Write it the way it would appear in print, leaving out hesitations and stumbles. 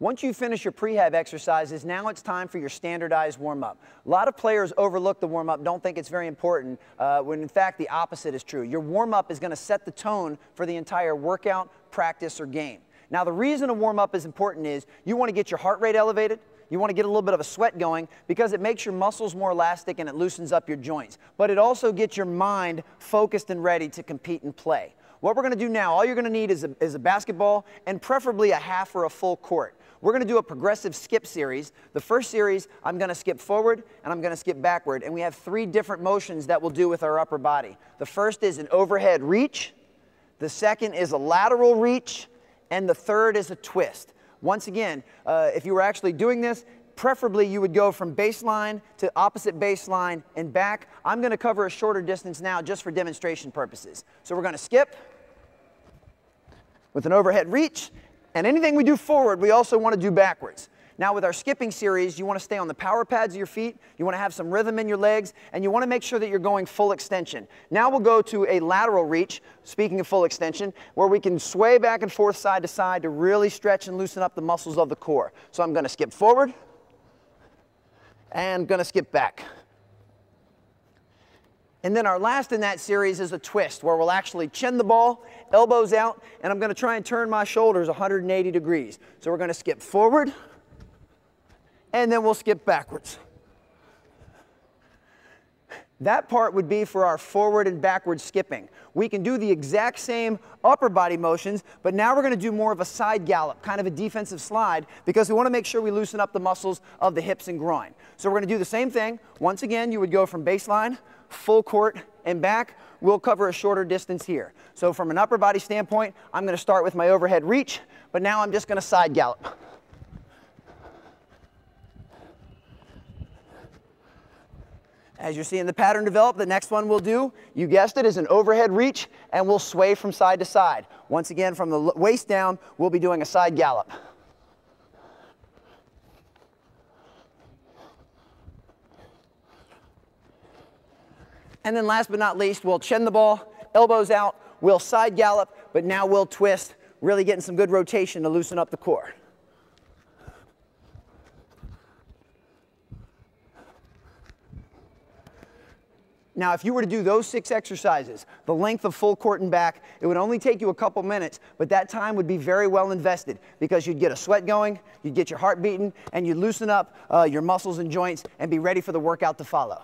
Once you finish your prehab exercises, now it's time for your standardized warm-up. A lot of players overlook the warm-up, don't think it's very important, when in fact the opposite is true. Your warm-up is going to set the tone for the entire workout, practice, or game. Now the reason a warm-up is important is you want to get your heart rate elevated, you want to get a little bit of a sweat going because it makes your muscles more elastic and it loosens up your joints. But it also gets your mind focused and ready to compete and play. What we're going to do now, all you're going to need is a basketball and preferably a half or a full court. We're going to do a progressive skip series. The first series, I'm going to skip forward and I'm going to skip backward. And we have 3 different motions that we'll do with our upper body. The first is an overhead reach. The second is a lateral reach. And the third is a twist. Once again, if you were actually doing this, preferably you would go from baseline to opposite baseline and back. I'm going to cover a shorter distance now just for demonstration purposes. So we're going to skip with an overhead reach. And anything we do forward, we also want to do backwards. Now with our skipping series, you want to stay on the power pads of your feet, you want to have some rhythm in your legs, and you want to make sure that you're going full extension. Now we'll go to a lateral reach, speaking of full extension, where we can sway back and forth side to side to really stretch and loosen up the muscles of the core. So I'm going to skip forward, and going to skip back. And then our last in that series is a twist, where we'll actually chin the ball, elbows out, and I'm going to try and turn my shoulders 180 degrees. So we're going to skip forward, and then we'll skip backwards. That part would be for our forward and backward skipping. We can do the exact same upper body motions, but now we're going to do more of a side gallop, kind of a defensive slide, because we want to make sure we loosen up the muscles of the hips and groin. So we're going to do the same thing. Once again, you would go from baseline, full court, and back. We'll cover a shorter distance here. So from an upper body standpoint, I'm going to start with my overhead reach, but now I'm just going to side gallop. As you're seeing the pattern develop, the next one we'll do, you guessed it, is an overhead reach, and we'll sway from side to side. Once again, from the waist down, we'll be doing a side gallop. And then last but not least, we'll chin the ball, elbows out, we'll side gallop, but now we'll twist, really getting some good rotation to loosen up the core. Now, if you were to do those 6 exercises, the length of full court and back, it would only take you a couple minutes, but that time would be very well invested because you'd get a sweat going, you'd get your heart beating, and you'd loosen up your muscles and joints and be ready for the workout to follow.